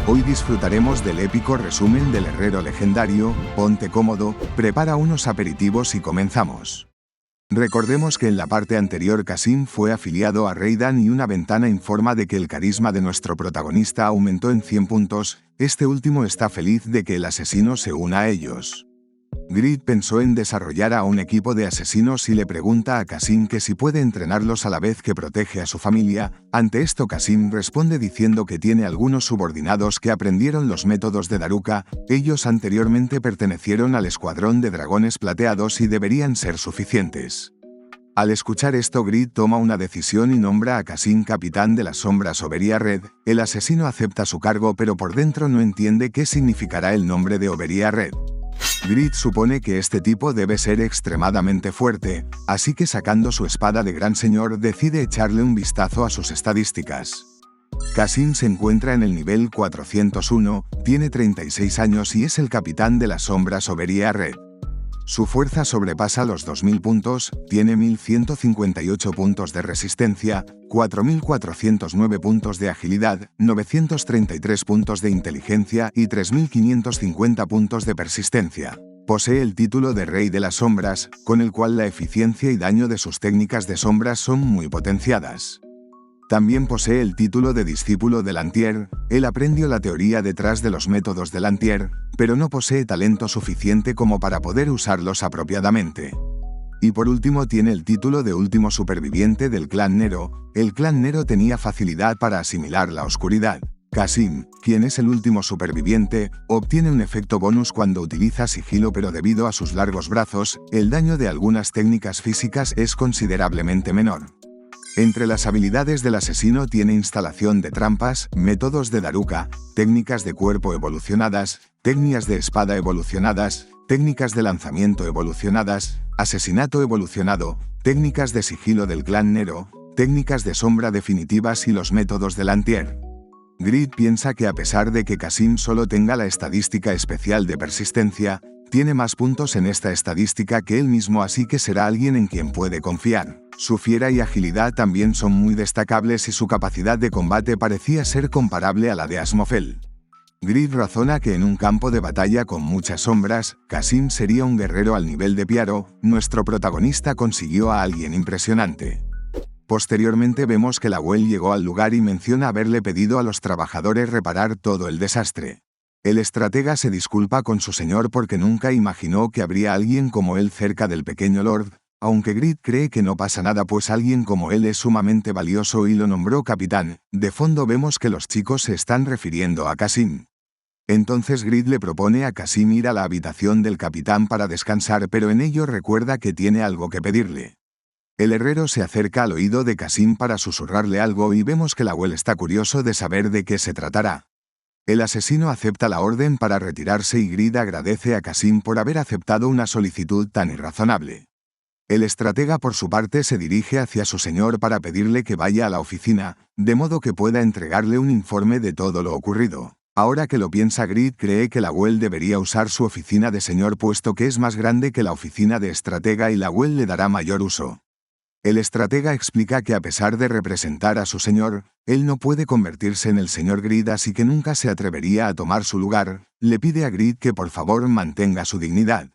Hoy disfrutaremos del épico resumen del herrero legendario. Ponte cómodo, prepara unos aperitivos y comenzamos. Recordemos que en la parte anterior Qasim fue afiliado a Raiden y una ventana informa de que el carisma de nuestro protagonista aumentó en 100 puntos, este último está feliz de que el asesino se una a ellos. Grid pensó en desarrollar a un equipo de asesinos y le pregunta a Qasim que si puede entrenarlos a la vez que protege a su familia. Ante esto Qasim responde diciendo que tiene algunos subordinados que aprendieron los métodos de Daruka, ellos anteriormente pertenecieron al escuadrón de dragones plateados y deberían ser suficientes. Al escuchar esto Grid toma una decisión y nombra a Qasim capitán de las sombras Oberya Red. El asesino acepta su cargo pero por dentro no entiende qué significará el nombre de Oberya Red. Grid supone que este tipo debe ser extremadamente fuerte, así que sacando su espada de gran señor decide echarle un vistazo a sus estadísticas. Qasim se encuentra en el nivel 401, tiene 36 años y es el capitán de las sombras Oberya Red. Su fuerza sobrepasa los 2000 puntos, tiene 1158 puntos de resistencia, 4409 puntos de agilidad, 933 puntos de inteligencia y 3550 puntos de persistencia. Posee el título de Rey de las Sombras, con el cual la eficiencia y daño de sus técnicas de sombras son muy potenciadas. También posee el título de discípulo de Lantier. Él aprendió la teoría detrás de los métodos de Lantier, pero no posee talento suficiente como para poder usarlos apropiadamente. Y por último tiene el título de último superviviente del clan Nero. El clan Nero tenía facilidad para asimilar la oscuridad. Qasim, quien es el último superviviente, obtiene un efecto bonus cuando utiliza sigilo, pero debido a sus largos brazos, el daño de algunas técnicas físicas es considerablemente menor. Entre las habilidades del asesino tiene instalación de trampas, métodos de Daruka, técnicas de cuerpo evolucionadas, técnicas de espada evolucionadas, técnicas de lanzamiento evolucionadas, asesinato evolucionado, técnicas de sigilo del clan Nero, técnicas de sombra definitivas y los métodos de Lantier. Grid piensa que a pesar de que Qasim solo tenga la estadística especial de persistencia, tiene más puntos en esta estadística que él mismo, así que será alguien en quien puede confiar. Su fiera y agilidad también son muy destacables y su capacidad de combate parecía ser comparable a la de Asmofel. Grid razona que en un campo de batalla con muchas sombras, Qasim sería un guerrero al nivel de Pyaro. Nuestro protagonista consiguió a alguien impresionante. Posteriormente vemos que Lawel llegó al lugar y menciona haberle pedido a los trabajadores reparar todo el desastre. El estratega se disculpa con su señor porque nunca imaginó que habría alguien como él cerca del pequeño Lord, aunque Grid cree que no pasa nada pues alguien como él es sumamente valioso y lo nombró capitán. De fondo vemos que los chicos se están refiriendo a Qasim. Entonces Grid le propone a Qasim ir a la habitación del capitán para descansar, pero en ello recuerda que tiene algo que pedirle. El herrero se acerca al oído de Qasim para susurrarle algo y vemos que Lawel está curioso de saber de qué se tratará. El asesino acepta la orden para retirarse y Grid agradece a Qasim por haber aceptado una solicitud tan irrazonable. El estratega por su parte se dirige hacia su señor para pedirle que vaya a la oficina, de modo que pueda entregarle un informe de todo lo ocurrido. Ahora que lo piensa, Grid cree que Lawel debería usar su oficina de señor puesto que es más grande que la oficina de estratega y Lawel le dará mayor uso. El estratega explica que a pesar de representar a su señor, él no puede convertirse en el señor Grid, así que nunca se atrevería a tomar su lugar. Le pide a Grid que por favor mantenga su dignidad.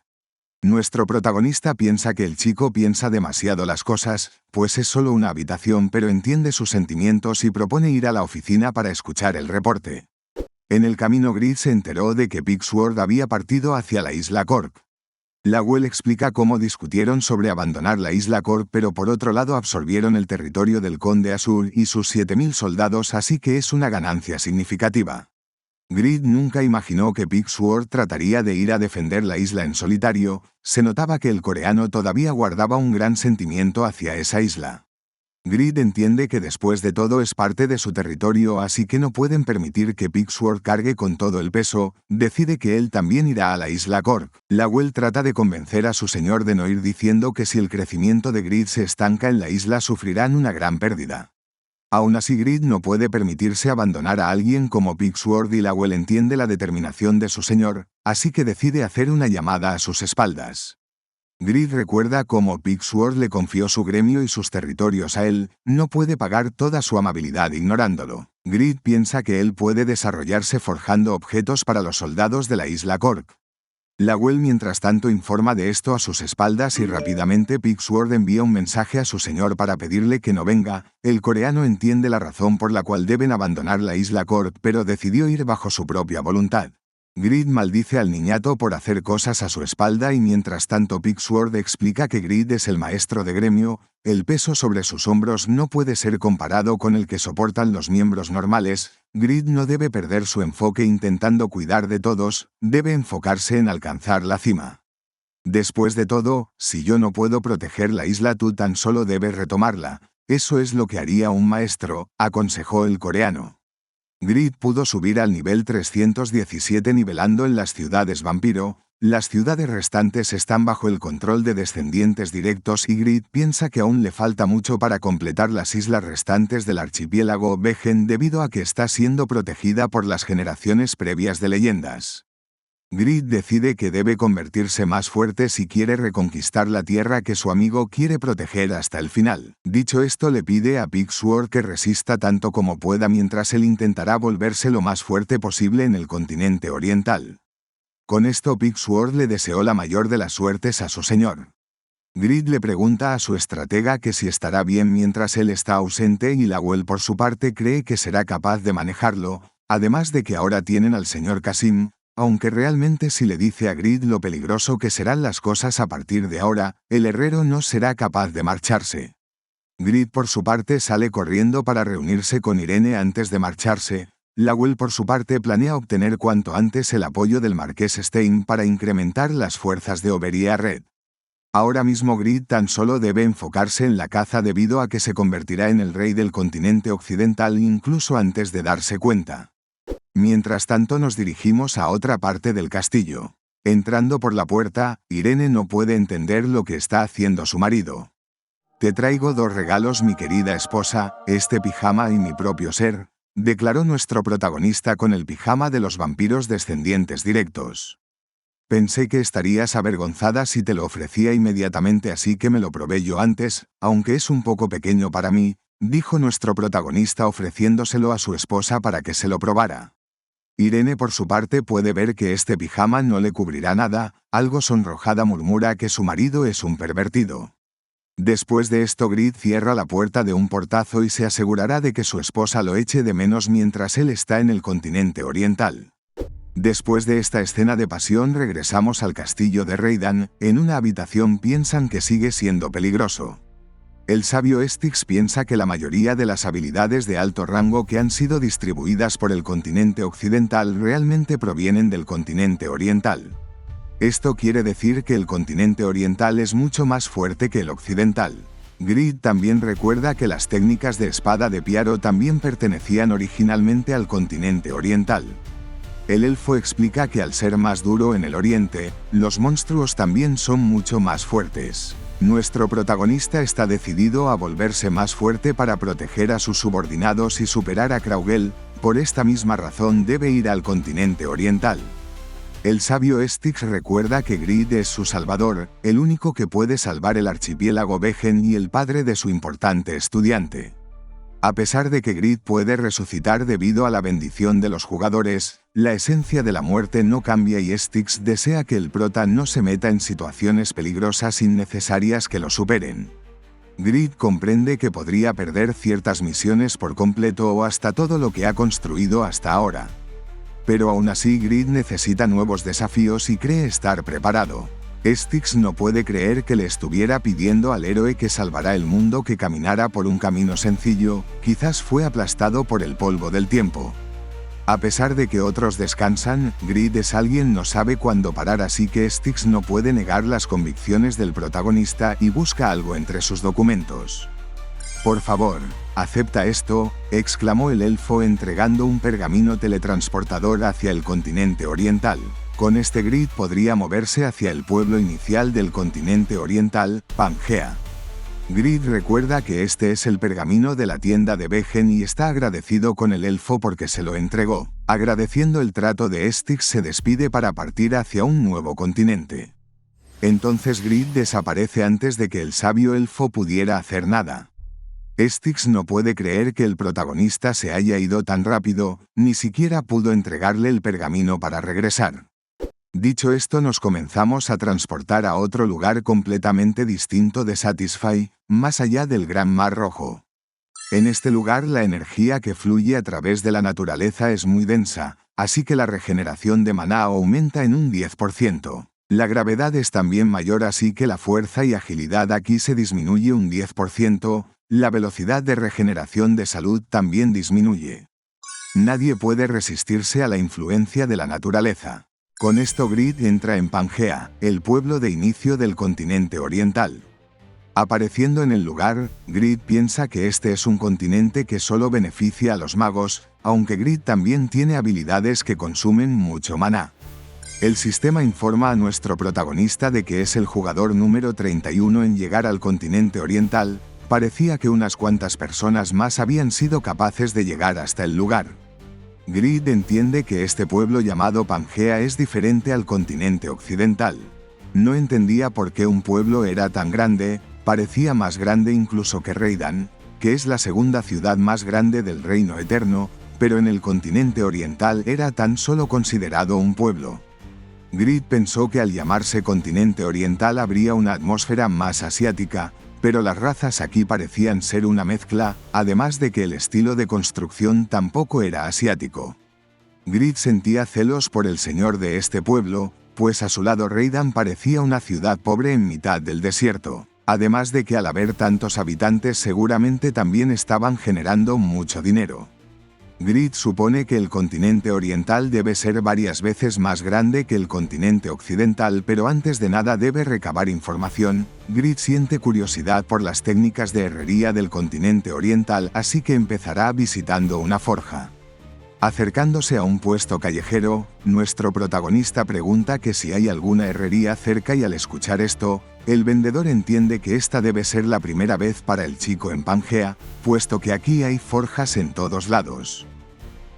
Nuestro protagonista piensa que el chico piensa demasiado las cosas, pues es solo una habitación, pero entiende sus sentimientos y propone ir a la oficina para escuchar el reporte. En el camino Grid se enteró de que Pigsword había partido hacia la isla Cork. Lawel explica cómo discutieron sobre abandonar la isla Cork, pero por otro lado absorbieron el territorio del conde Azur y sus 7000 soldados, así que es una ganancia significativa. Grid nunca imaginó que Pigsword trataría de ir a defender la isla en solitario. Se notaba que el coreano todavía guardaba un gran sentimiento hacia esa isla. Grid entiende que después de todo es parte de su territorio, así que no pueden permitir que Pigsword cargue con todo el peso. Decide que él también irá a la isla Cork. Lawel trata de convencer a su señor de no ir, diciendo que si el crecimiento de Grid se estanca en la isla sufrirán una gran pérdida. Aún así Grid no puede permitirse abandonar a alguien como Pigsword y Lawel entiende la determinación de su señor, así que decide hacer una llamada a sus espaldas. Grid recuerda cómo Pigsword le confió su gremio y sus territorios a él, no puede pagar toda su amabilidad ignorándolo. Grid piensa que él puede desarrollarse forjando objetos para los soldados de la isla Cork. Lawel mientras tanto informa de esto a sus espaldas y rápidamente Pigsword envía un mensaje a su señor para pedirle que no venga. El coreano entiende la razón por la cual deben abandonar la isla Cork, pero decidió ir bajo su propia voluntad. Grid maldice al niñato por hacer cosas a su espalda y mientras tanto Pigsword explica que Grid es el maestro de gremio, el peso sobre sus hombros no puede ser comparado con el que soportan los miembros normales. Grid no debe perder su enfoque intentando cuidar de todos, debe enfocarse en alcanzar la cima. Después de todo, si yo no puedo proteger la isla, tú tan solo debes retomarla. Eso es lo que haría un maestro, aconsejó el coreano. Grid pudo subir al nivel 317 nivelando en las ciudades vampiro. Las ciudades restantes están bajo el control de descendientes directos y Grid piensa que aún le falta mucho para completar las islas restantes del archipiélago Vejen debido a que está siendo protegida por las generaciones previas de leyendas. Grid decide que debe convertirse más fuerte si quiere reconquistar la tierra que su amigo quiere proteger hasta el final. Dicho esto, le pide a Pigsword que resista tanto como pueda mientras él intentará volverse lo más fuerte posible en el continente oriental. Con esto Pigsword le deseó la mayor de las suertes a su señor. Grid le pregunta a su estratega que si estará bien mientras él está ausente y Lawel por su parte cree que será capaz de manejarlo, además de que ahora tienen al señor Kasim. Aunque realmente si le dice a Grid lo peligroso que serán las cosas a partir de ahora, el herrero no será capaz de marcharse. Grid por su parte sale corriendo para reunirse con Irene antes de marcharse. Lawel por su parte planea obtener cuanto antes el apoyo del Marqués Stein para incrementar las fuerzas de Oberyn Red. Ahora mismo Grid tan solo debe enfocarse en la caza debido a que se convertirá en el rey del continente occidental incluso antes de darse cuenta. Mientras tanto nos dirigimos a otra parte del castillo. Entrando por la puerta, Irene no puede entender lo que está haciendo su marido. Te traigo 2 regalos, mi querida esposa, este pijama y mi propio ser, declaró nuestro protagonista con el pijama de los vampiros descendientes directos. Pensé que estarías avergonzada si te lo ofrecía inmediatamente, así que me lo probé yo antes, aunque es un poco pequeño para mí, dijo nuestro protagonista ofreciéndoselo a su esposa para que se lo probara. Irene por su parte puede ver que este pijama no le cubrirá nada, algo sonrojada murmura que su marido es un pervertido. Después de esto Grid cierra la puerta de un portazo y se asegurará de que su esposa lo eche de menos mientras él está en el continente oriental. Después de esta escena de pasión regresamos al castillo de Reidan. En una habitación piensan que sigue siendo peligroso. El sabio Styx piensa que la mayoría de las habilidades de alto rango que han sido distribuidas por el continente occidental realmente provienen del continente oriental. Esto quiere decir que el continente oriental es mucho más fuerte que el occidental. Grid también recuerda que las técnicas de espada de Piaro también pertenecían originalmente al continente oriental. El elfo explica que al ser más duro en el oriente, los monstruos también son mucho más fuertes. Nuestro protagonista está decidido a volverse más fuerte para proteger a sus subordinados y superar a Kraugel. Por esta misma razón debe ir al continente oriental. El sabio Styx recuerda que Grid es su salvador, el único que puede salvar el archipiélago Vejen y el padre de su importante estudiante. A pesar de que Grid puede resucitar debido a la bendición de los jugadores, la esencia de la muerte no cambia y Styx desea que el prota no se meta en situaciones peligrosas innecesarias que lo superen. Grid comprende que podría perder ciertas misiones por completo o hasta todo lo que ha construido hasta ahora. Pero aún así Grid necesita nuevos desafíos y cree estar preparado. Styx no puede creer que le estuviera pidiendo al héroe que salvará el mundo que caminara por un camino sencillo, quizás fue aplastado por el polvo del tiempo. A pesar de que otros descansan, Grid es alguien no sabe cuándo parar, así que Styx no puede negar las convicciones del protagonista y busca algo entre sus documentos. Por favor, acepta esto, exclamó el elfo entregando un pergamino teletransportador hacia el continente oriental. Con este Grid podría moverse hacia el pueblo inicial del continente oriental, Pangea. Grid recuerda que este es el pergamino de la tienda de Vejen y está agradecido con el elfo porque se lo entregó. Agradeciendo el trato de Styx se despide para partir hacia un nuevo continente. Entonces Grid desaparece antes de que el sabio elfo pudiera hacer nada. Styx no puede creer que el protagonista se haya ido tan rápido, ni siquiera pudo entregarle el pergamino para regresar. Dicho esto, nos comenzamos a transportar a otro lugar completamente distinto de Satisfy, más allá del Gran Mar Rojo. En este lugar la energía que fluye a través de la naturaleza es muy densa, así que la regeneración de maná aumenta en un 10%. La gravedad es también mayor, así que la fuerza y agilidad aquí se disminuye un 10%, la velocidad de regeneración de salud también disminuye. Nadie puede resistirse a la influencia de la naturaleza. Con esto Grid entra en Pangea, el pueblo de inicio del continente oriental. Apareciendo en el lugar, Grid piensa que este es un continente que solo beneficia a los magos, aunque Grid también tiene habilidades que consumen mucho maná. El sistema informa a nuestro protagonista de que es el jugador número 31 en llegar al continente oriental. Parecía que unas cuantas personas más habían sido capaces de llegar hasta el lugar. Grid entiende que este pueblo llamado Pangea es diferente al continente occidental. No entendía por qué un pueblo era tan grande, parecía más grande incluso que Reidan, que es la segunda ciudad más grande del Reino Eterno, pero en el continente oriental era tan solo considerado un pueblo. Grid pensó que al llamarse continente oriental habría una atmósfera más asiática, pero las razas aquí parecían ser una mezcla, además de que el estilo de construcción tampoco era asiático. Grid sentía celos por el señor de este pueblo, pues a su lado Reidan parecía una ciudad pobre en mitad del desierto, además de que al haber tantos habitantes seguramente también estaban generando mucho dinero. Grid supone que el continente oriental debe ser varias veces más grande que el continente occidental, pero antes de nada debe recabar información. Grid siente curiosidad por las técnicas de herrería del continente oriental, así que empezará visitando una forja. Acercándose a un puesto callejero, nuestro protagonista pregunta que si hay alguna herrería cerca y al escuchar esto, el vendedor entiende que esta debe ser la primera vez para el chico en Pangea, puesto que aquí hay forjas en todos lados.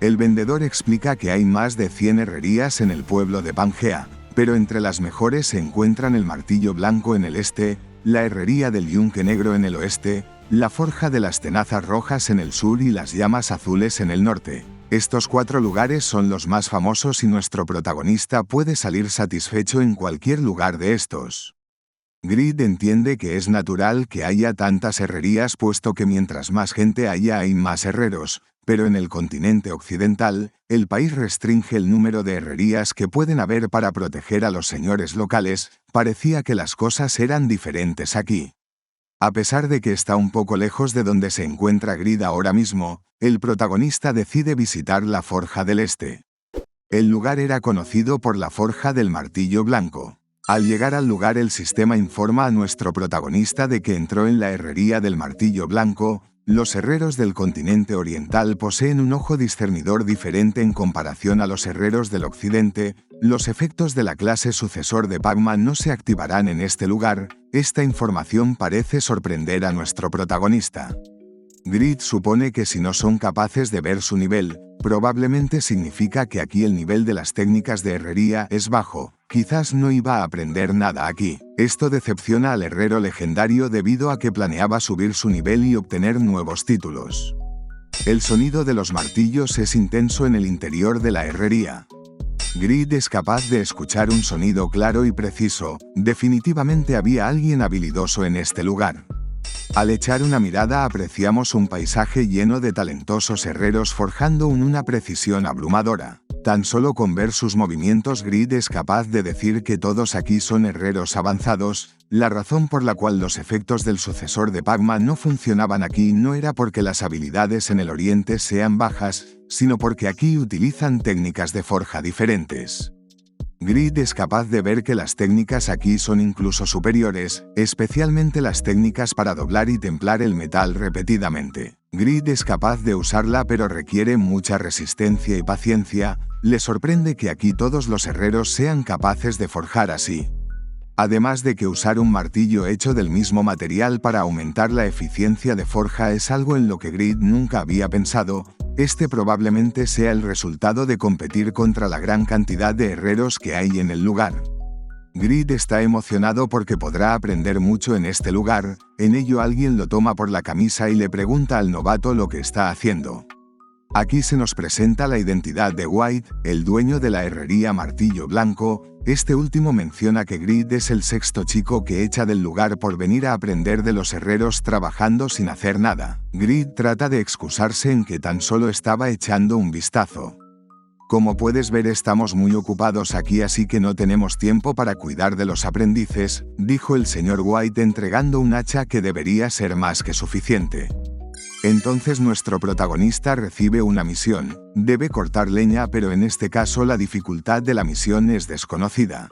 El vendedor explica que hay más de 100 herrerías en el pueblo de Pangea, pero entre las mejores se encuentran el Martillo Blanco en el este, la herrería del Yunque Negro en el oeste, la Forja de las Tenazas Rojas en el sur y las Llamas Azules en el norte. Estos 4 lugares son los más famosos y nuestro protagonista puede salir satisfecho en cualquier lugar de estos. Grid entiende que es natural que haya tantas herrerías, puesto que mientras más gente haya hay más herreros, pero en el continente occidental, el país restringe el número de herrerías que pueden haber para proteger a los señores locales. Parecía que las cosas eran diferentes aquí. A pesar de que está un poco lejos de donde se encuentra Grid ahora mismo, el protagonista decide visitar la Forja del Este. El lugar era conocido por la Forja del Martillo Blanco. Al llegar al lugar, el sistema informa a nuestro protagonista de que entró en la herrería del Martillo Blanco. Los herreros del continente oriental poseen un ojo discernidor diferente en comparación a los herreros del occidente. Los efectos de la clase sucesor de Pac-Man no se activarán en este lugar. Esta información parece sorprender a nuestro protagonista. Grid supone que si no son capaces de ver su nivel, probablemente significa que aquí el nivel de las técnicas de herrería es bajo. Quizás no iba a aprender nada aquí. Esto decepciona al herrero legendario debido a que planeaba subir su nivel y obtener nuevos títulos. El sonido de los martillos es intenso en el interior de la herrería. Grid es capaz de escuchar un sonido claro y preciso. Definitivamente había alguien habilidoso en este lugar. Al echar una mirada apreciamos un paisaje lleno de talentosos herreros forjando una precisión abrumadora. Tan solo con ver sus movimientos Grid es capaz de decir que todos aquí son herreros avanzados. La razón por la cual los efectos del sucesor de Pac-Man no funcionaban aquí no era porque las habilidades en el oriente sean bajas, sino porque aquí utilizan técnicas de forja diferentes. Grid es capaz de ver que las técnicas aquí son incluso superiores, especialmente las técnicas para doblar y templar el metal repetidamente. Grid es capaz de usarla, pero requiere mucha resistencia y paciencia. Le sorprende que aquí todos los herreros sean capaces de forjar así. Además de que usar un martillo hecho del mismo material para aumentar la eficiencia de forja es algo en lo que Grid nunca había pensado. Este probablemente sea el resultado de competir contra la gran cantidad de herreros que hay en el lugar. Grid está emocionado porque podrá aprender mucho en este lugar. En ello alguien lo toma por la camisa y le pregunta al novato lo que está haciendo. Aquí se nos presenta la identidad de White, el dueño de la herrería Martillo Blanco. Este último menciona que Grid es el sexto chico que echa del lugar por venir a aprender de los herreros trabajando sin hacer nada. Grid trata de excusarse en que tan solo estaba echando un vistazo. Como puedes ver, estamos muy ocupados aquí, así que no tenemos tiempo para cuidar de los aprendices, dijo el señor White entregando un hacha que debería ser más que suficiente. Entonces nuestro protagonista recibe una misión. Debe cortar leña, pero en este caso la dificultad de la misión es desconocida.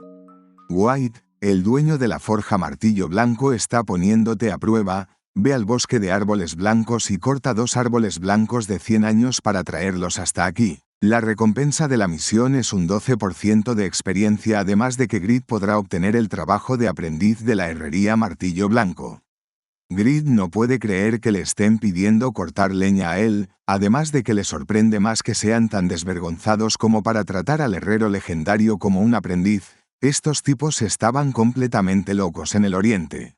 White, el dueño de la forja Martillo Blanco, está poniéndote a prueba. Ve al bosque de árboles blancos y corta 2 árboles blancos de 100 años para traerlos hasta aquí. La recompensa de la misión es un 12% de experiencia, además de que Grid podrá obtener el trabajo de aprendiz de la herrería Martillo Blanco. Grid no puede creer que le estén pidiendo cortar leña a él, además de que le sorprende más que sean tan desvergonzados como para tratar al herrero legendario como un aprendiz. Estos tipos estaban completamente locos en el Oriente.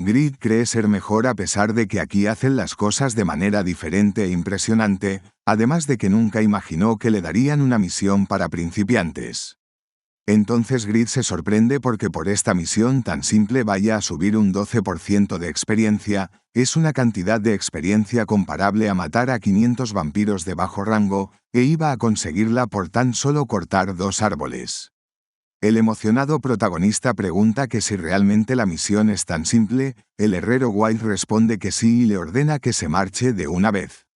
Grid cree ser mejor a pesar de que aquí hacen las cosas de manera diferente e impresionante, además de que nunca imaginó que le darían una misión para principiantes. Entonces Grid se sorprende porque por esta misión tan simple vaya a subir un 12% de experiencia. Es una cantidad de experiencia comparable a matar a 500 vampiros de bajo rango, e iba a conseguirla por tan solo cortar 2 árboles. El emocionado protagonista pregunta que si realmente la misión es tan simple. El herrero White responde que sí y le ordena que se marche de una vez.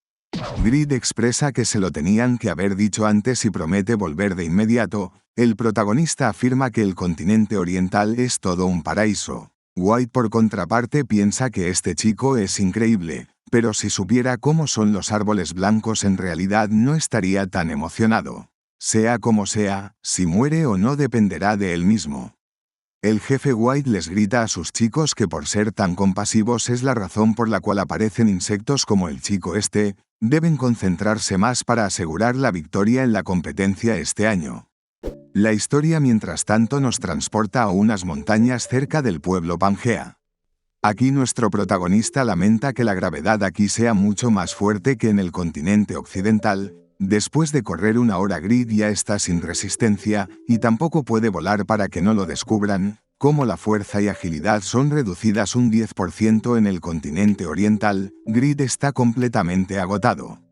Grid expresa que se lo tenían que haber dicho antes y promete volver de inmediato. El protagonista afirma que el continente oriental es todo un paraíso. White, por contraparte, piensa que este chico es increíble, pero si supiera cómo son los árboles blancos en realidad no estaría tan emocionado. Sea como sea, si muere o no dependerá de él mismo. El jefe White les grita a sus chicos que por ser tan compasivos es la razón por la cual aparecen insectos como el chico este. Deben concentrarse más para asegurar la victoria en la competencia este año. La historia, mientras tanto, nos transporta a unas montañas cerca del pueblo Pangea. Aquí nuestro protagonista lamenta que la gravedad aquí sea mucho más fuerte que en el continente occidental. Después de correr 1 hora, Grid ya está sin resistencia, y tampoco puede volar para que no lo descubran. Como la fuerza y agilidad son reducidas un 10% en el continente oriental, Grid está completamente agotado.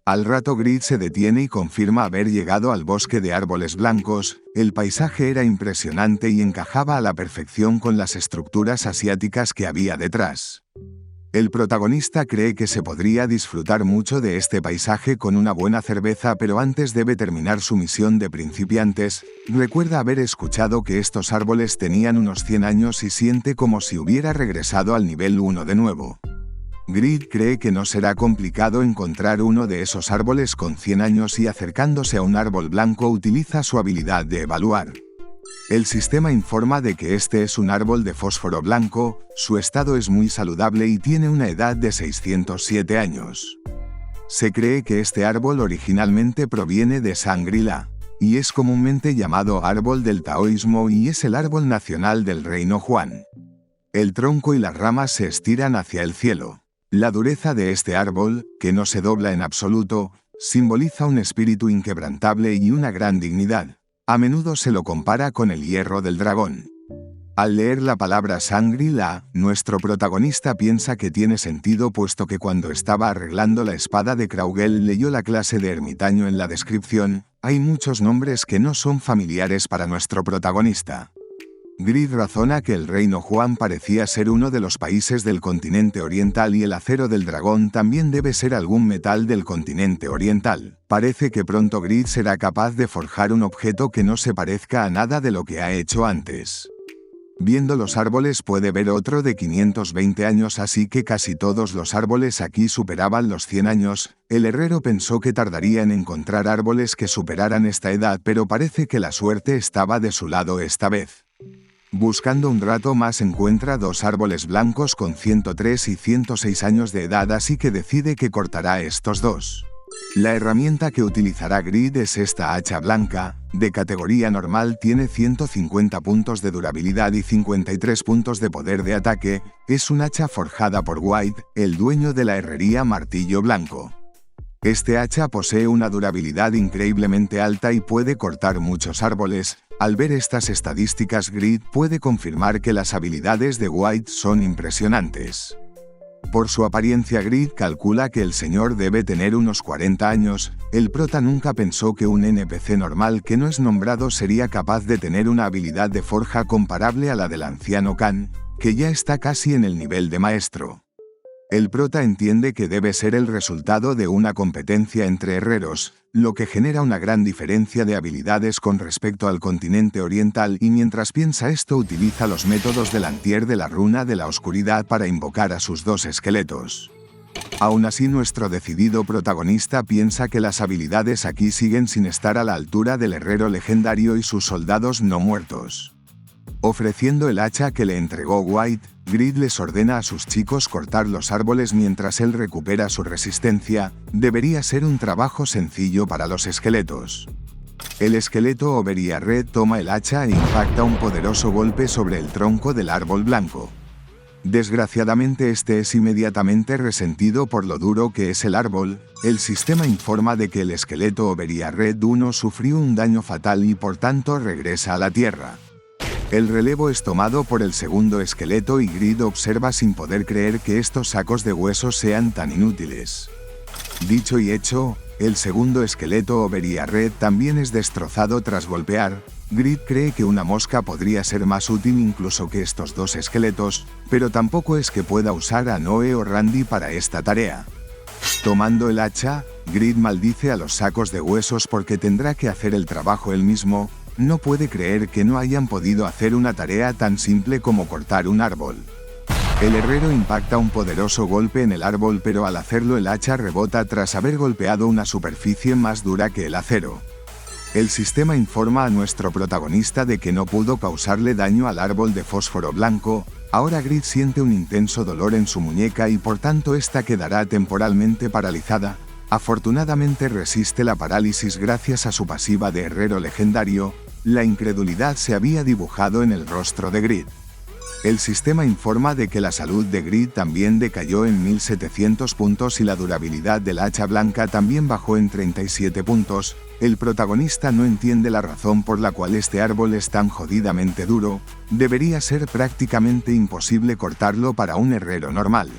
Al rato Grid se detiene y confirma haber llegado al bosque de árboles blancos. El paisaje era impresionante y encajaba a la perfección con las estructuras asiáticas que había detrás. El protagonista cree que se podría disfrutar mucho de este paisaje con una buena cerveza, pero antes debe terminar su misión de principiantes. Recuerda haber escuchado que estos árboles tenían unos 100 años y siente como si hubiera regresado al nivel 1 de nuevo. Grid cree que no será complicado encontrar uno de esos árboles con 100 años y acercándose a un árbol blanco utiliza su habilidad de evaluar. El sistema informa de que este es un árbol de fósforo blanco, su estado es muy saludable y tiene una edad de 607 años. Se cree que este árbol originalmente proviene de Shangri-La, y es comúnmente llamado árbol del taoísmo y es el árbol nacional del reino Huan. El tronco y las ramas se estiran hacia el cielo. La dureza de este árbol, que no se dobla en absoluto, simboliza un espíritu inquebrantable y una gran dignidad. A menudo se lo compara con el hierro del dragón. Al leer la palabra Shangri-La, nuestro protagonista piensa que tiene sentido, puesto que cuando estaba arreglando la espada de Kraugel leyó la clase de ermitaño en la descripción. Hay muchos nombres que no son familiares para nuestro protagonista. Grid razona que el reino Huan parecía ser uno de los países del continente oriental y el acero del dragón también debe ser algún metal del continente oriental. Parece que pronto Grid será capaz de forjar un objeto que no se parezca a nada de lo que ha hecho antes. Viendo los árboles puede ver otro de 520 años, así que casi todos los árboles aquí superaban los 100 años. El herrero pensó que tardaría en encontrar árboles que superaran esta edad, pero parece que la suerte estaba de su lado esta vez. Buscando un rato más encuentra 2 árboles blancos con 103 y 106 años de edad, así que decide que cortará estos 2. La herramienta que utilizará Grid es esta hacha blanca, de categoría normal, tiene 150 puntos de durabilidad y 53 puntos de poder de ataque, es un hacha forjada por White, el dueño de la herrería Martillo Blanco. Este hacha posee una durabilidad increíblemente alta y puede cortar muchos árboles. Al ver estas estadísticas, Grid puede confirmar que las habilidades de White son impresionantes. Por su apariencia, Grid calcula que el señor debe tener unos 40 años, el prota nunca pensó que un NPC normal que no es nombrado sería capaz de tener una habilidad de forja comparable a la del anciano Khan, que ya está casi en el nivel de maestro. El prota entiende que debe ser el resultado de una competencia entre herreros, lo que genera una gran diferencia de habilidades con respecto al continente oriental, y mientras piensa esto utiliza los métodos del Antier de la runa de la oscuridad para invocar a sus dos esqueletos. Aún así, nuestro decidido protagonista piensa que las habilidades aquí siguen sin estar a la altura del herrero legendario y sus soldados no muertos. Ofreciendo el hacha que le entregó White, Grid les ordena a sus chicos cortar los árboles mientras él recupera su resistencia. Debería ser un trabajo sencillo para los esqueletos. El esqueleto Oberia Red toma el hacha e impacta un poderoso golpe sobre el tronco del árbol blanco. Desgraciadamente este es inmediatamente resentido por lo duro que es el árbol. El sistema informa de que el esqueleto Oberia Red 1 sufrió un daño fatal y por tanto regresa a la tierra. El relevo es tomado por el segundo esqueleto y Grid observa sin poder creer que estos sacos de huesos sean tan inútiles. Dicho y hecho, el segundo esqueleto Oberia Red también es destrozado tras golpear. Grid cree que una mosca podría ser más útil incluso que estos dos esqueletos, pero tampoco es que pueda usar a Noe o Randy para esta tarea. Tomando el hacha, Grid maldice a los sacos de huesos porque tendrá que hacer el trabajo él mismo. No puede creer que no hayan podido hacer una tarea tan simple como cortar un árbol. El herrero impacta un poderoso golpe en el árbol, pero al hacerlo el hacha rebota tras haber golpeado una superficie más dura que el acero. El sistema informa a nuestro protagonista de que no pudo causarle daño al árbol de fósforo blanco. Ahora Grid siente un intenso dolor en su muñeca y por tanto esta quedará temporalmente paralizada. Afortunadamente resiste la parálisis gracias a su pasiva de herrero legendario. La incredulidad se había dibujado en el rostro de Grid. El sistema informa de que la salud de Grid también decayó en 1700 puntos y la durabilidad del hacha blanca también bajó en 37 puntos. El protagonista no entiende la razón por la cual este árbol es tan jodidamente duro. Debería ser prácticamente imposible cortarlo para un herrero normal.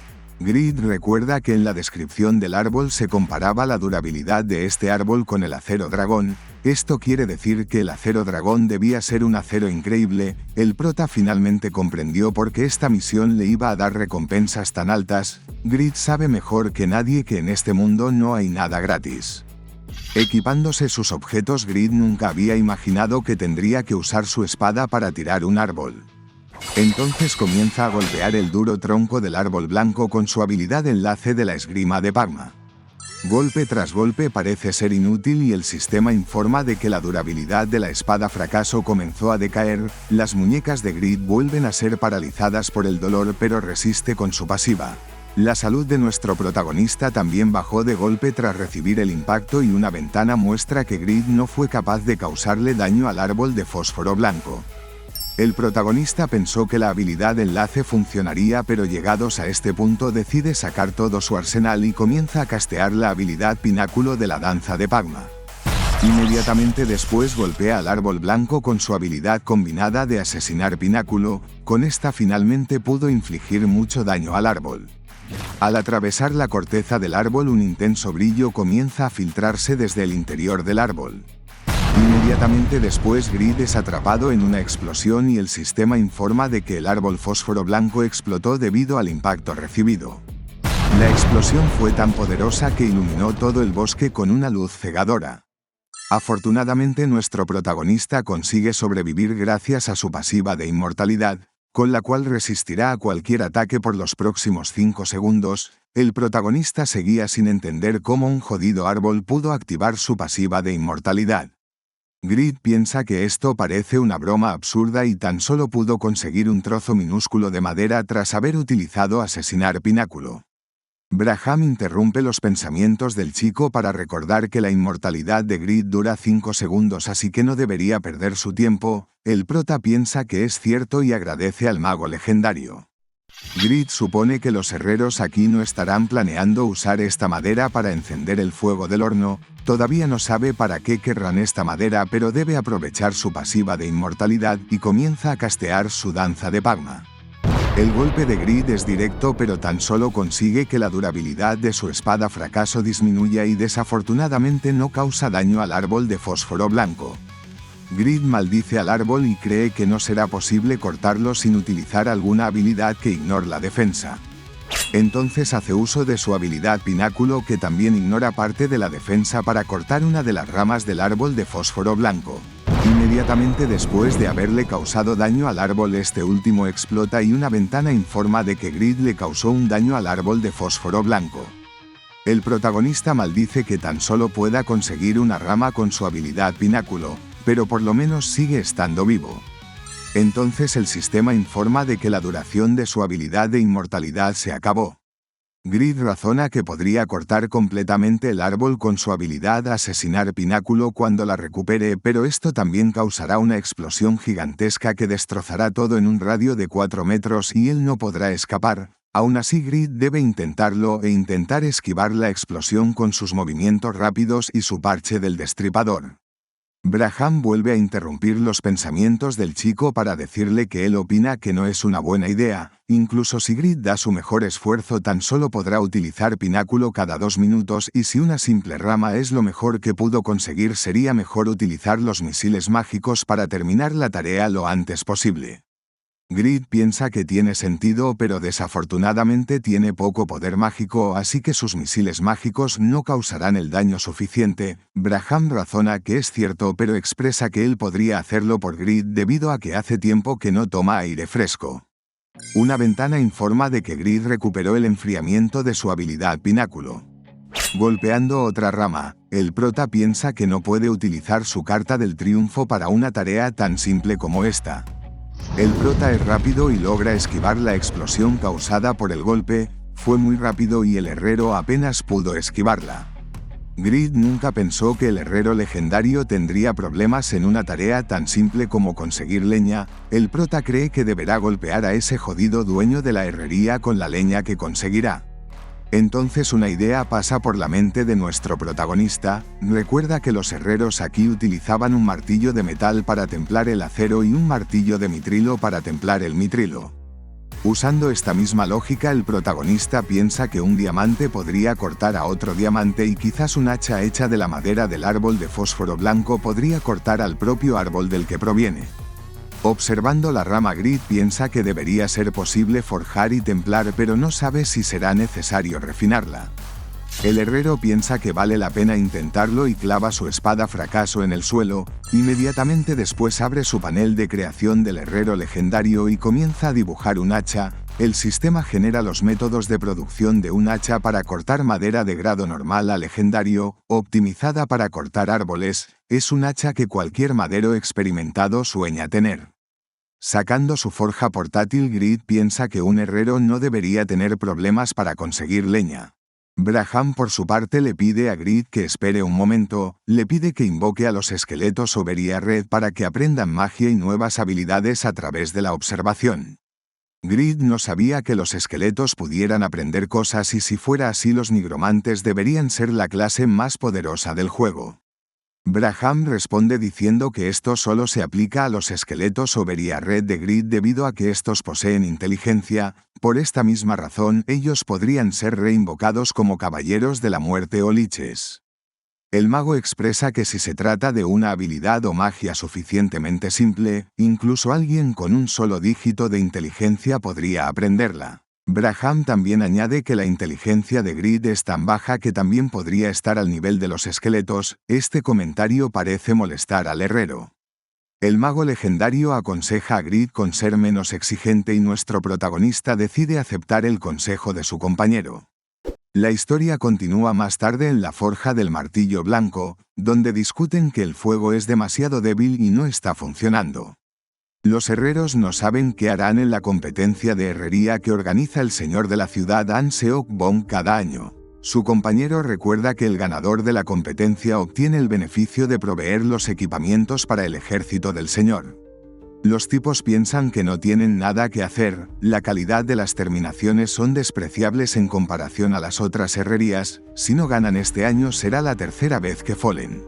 Grid recuerda que en la descripción del árbol se comparaba la durabilidad de este árbol con el acero dragón. Esto quiere decir que el acero dragón debía ser un acero increíble. El prota finalmente comprendió por qué esta misión le iba a dar recompensas tan altas. Grid sabe mejor que nadie que en este mundo no hay nada gratis. Equipándose sus objetos, Grid nunca había imaginado que tendría que usar su espada para tirar un árbol. Entonces comienza a golpear el duro tronco del árbol blanco con su habilidad enlace de la esgrima de Pagma. Golpe tras golpe parece ser inútil y el sistema informa de que la durabilidad de la espada fracaso comenzó a decaer. Las muñecas de Grid vuelven a ser paralizadas por el dolor, pero resiste con su pasiva. La salud de nuestro protagonista también bajó de golpe tras recibir el impacto y una ventana muestra que Grid no fue capaz de causarle daño al árbol de fósforo blanco. El protagonista pensó que la habilidad enlace funcionaría, pero llegados a este punto decide sacar todo su arsenal y comienza a castear la habilidad pináculo de la danza de Pagma. Inmediatamente después golpea al árbol blanco con su habilidad combinada de asesinar pináculo. Con esta finalmente pudo infligir mucho daño al árbol. Al atravesar la corteza del árbol, un intenso brillo comienza a filtrarse desde el interior del árbol. Inmediatamente después Grid es atrapado en una explosión y el sistema informa de que el árbol fósforo blanco explotó debido al impacto recibido. La explosión fue tan poderosa que iluminó todo el bosque con una luz cegadora. Afortunadamente nuestro protagonista consigue sobrevivir gracias a su pasiva de inmortalidad, con la cual resistirá a cualquier ataque por los próximos 5 segundos. El protagonista seguía sin entender cómo un jodido árbol pudo activar su pasiva de inmortalidad. Grid piensa que esto parece una broma absurda y tan solo pudo conseguir un trozo minúsculo de madera tras haber utilizado asesinar pináculo. Braham interrumpe los pensamientos del chico para recordar que la inmortalidad de Grid dura 5 segundos, así que no debería perder su tiempo. El prota piensa que es cierto y agradece al mago legendario. Grid supone que los herreros aquí no estarán planeando usar esta madera para encender el fuego del horno. Todavía no sabe para qué querrán esta madera, pero debe aprovechar su pasiva de inmortalidad y comienza a castear su danza de Pagma. El golpe de Grid es directo, pero tan solo consigue que la durabilidad de su espada fracaso disminuya y desafortunadamente no causa daño al árbol de fósforo blanco. Grid maldice al árbol y cree que no será posible cortarlo sin utilizar alguna habilidad que ignore la defensa. Entonces hace uso de su habilidad Pináculo, que también ignora parte de la defensa, para cortar una de las ramas del árbol de fósforo blanco. Inmediatamente después de haberle causado daño al árbol, este último explota y una ventana informa de que Grid le causó un daño al árbol de fósforo blanco. El protagonista maldice que tan solo pueda conseguir una rama con su habilidad Pináculo, pero por lo menos sigue estando vivo. Entonces el sistema informa de que la duración de su habilidad de inmortalidad se acabó. Grid razona que podría cortar completamente el árbol con su habilidad Asesinar Pináculo cuando la recupere, pero esto también causará una explosión gigantesca que destrozará todo en un radio de 4 metros y él no podrá escapar. Aún así, Grid debe intentarlo e intentar esquivar la explosión con sus movimientos rápidos y su parche del destripador. Braham vuelve a interrumpir los pensamientos del chico para decirle que él opina que no es una buena idea. Incluso si Grid da su mejor esfuerzo, tan solo podrá utilizar Pináculo cada 2 minutos, y si una simple rama es lo mejor que pudo conseguir, sería mejor utilizar los misiles mágicos para terminar la tarea lo antes posible. Grid piensa que tiene sentido, pero desafortunadamente tiene poco poder mágico, así que sus misiles mágicos no causarán el daño suficiente. Braham razona que es cierto, pero expresa que él podría hacerlo por Grid debido a que hace tiempo que no toma aire fresco. Una ventana informa de que Grid recuperó el enfriamiento de su habilidad Pináculo. Golpeando otra rama, el prota piensa que no puede utilizar su carta del triunfo para una tarea tan simple como esta. El prota es rápido y logra esquivar la explosión causada por el golpe. Fue muy rápido y el herrero apenas pudo esquivarla. Grid nunca pensó que el herrero legendario tendría problemas en una tarea tan simple como conseguir leña. El prota cree que deberá golpear a ese jodido dueño de la herrería con la leña que conseguirá. Entonces una idea pasa por la mente de nuestro protagonista. Recuerda que los herreros aquí utilizaban un martillo de metal para templar el acero y un martillo de mitrilo para templar el mitrilo. Usando esta misma lógica, el protagonista piensa que un diamante podría cortar a otro diamante, y quizás un hacha hecha de la madera del árbol de fósforo blanco podría cortar al propio árbol del que proviene. Observando la rama, Grid piensa que debería ser posible forjar y templar, pero no sabe si será necesario refinarla. El herrero piensa que vale la pena intentarlo y clava su espada fracaso en el suelo. Inmediatamente después abre su panel de creación del herrero legendario y comienza a dibujar un hacha. El sistema genera los métodos de producción de un hacha para cortar madera de grado normal a legendario, optimizada para cortar árboles. Es un hacha que cualquier madero experimentado sueña tener. Sacando su forja portátil, Grid piensa que un herrero no debería tener problemas para conseguir leña. Braham por su parte le pide a Grid que espere un momento. Le pide que invoque a los esqueletos Oberia Red para que aprendan magia y nuevas habilidades a través de la observación. Grid no sabía que los esqueletos pudieran aprender cosas, y si fuera así, los nigromantes deberían ser la clase más poderosa del juego. Braham responde diciendo que esto solo se aplica a los esqueletos Oberia Red de Grid debido a que estos poseen inteligencia. Por esta misma razón, ellos podrían ser reinvocados como caballeros de la muerte o liches. El mago expresa que si se trata de una habilidad o magia suficientemente simple, incluso alguien con un solo dígito de inteligencia podría aprenderla. Braham también añade que la inteligencia de Grid es tan baja que también podría estar al nivel de los esqueletos. Este comentario parece molestar al herrero. El mago legendario aconseja a Grid con ser menos exigente, y nuestro protagonista decide aceptar el consejo de su compañero. La historia continúa más tarde en la forja del martillo blanco, donde discuten que el fuego es demasiado débil y no está funcionando. Los herreros no saben qué harán en la competencia de herrería que organiza el señor de la ciudad An Seok-bong cada año. Su compañero recuerda que el ganador de la competencia obtiene el beneficio de proveer los equipamientos para el ejército del señor. Los tipos piensan que no tienen nada que hacer, la calidad de las terminaciones son despreciables en comparación a las otras herrerías, si no ganan este año será la tercera vez que folen.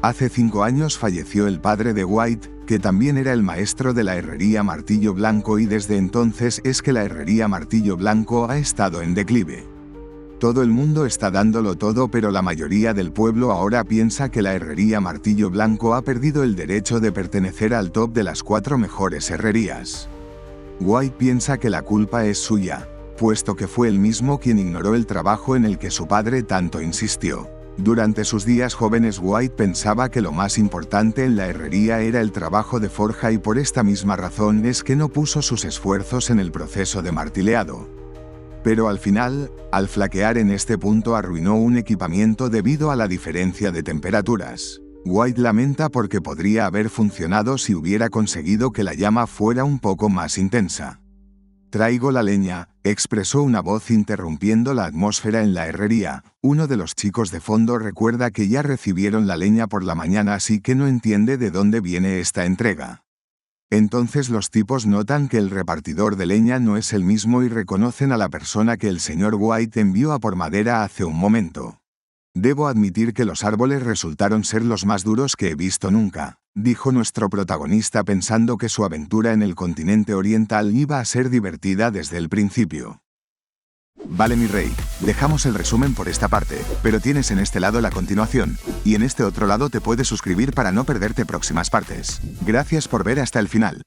Hace 5 años falleció el padre de White, que también era el maestro de la herrería Martillo Blanco y desde entonces es que la herrería Martillo Blanco ha estado en declive. Todo el mundo está dándolo todo pero la mayoría del pueblo ahora piensa que la herrería Martillo Blanco ha perdido el derecho de pertenecer al top de las 4 mejores herrerías. White piensa que la culpa es suya, puesto que fue él mismo quien ignoró el trabajo en el que su padre tanto insistió. Durante sus días jóvenes White pensaba que lo más importante en la herrería era el trabajo de forja y por esta misma razón es que no puso sus esfuerzos en el proceso de martileado. Pero al final, al flaquear en este punto arruinó un equipamiento debido a la diferencia de temperaturas. White lamenta porque podría haber funcionado si hubiera conseguido que la llama fuera un poco más intensa. «Traigo la leña», expresó una voz interrumpiendo la atmósfera en la herrería. Uno de los chicos de fondo recuerda que ya recibieron la leña por la mañana así que no entiende de dónde viene esta entrega. Entonces los tipos notan que el repartidor de leña no es el mismo y reconocen a la persona que el señor White envió a por madera hace un momento. «Debo admitir que los árboles resultaron ser los más duros que he visto nunca», dijo nuestro protagonista pensando que su aventura en el continente oriental iba a ser divertida desde el principio. Vale mi rey, dejamos el resumen por esta parte, pero tienes en este lado la continuación, y en este otro lado te puedes suscribir para no perderte próximas partes. Gracias por ver hasta el final.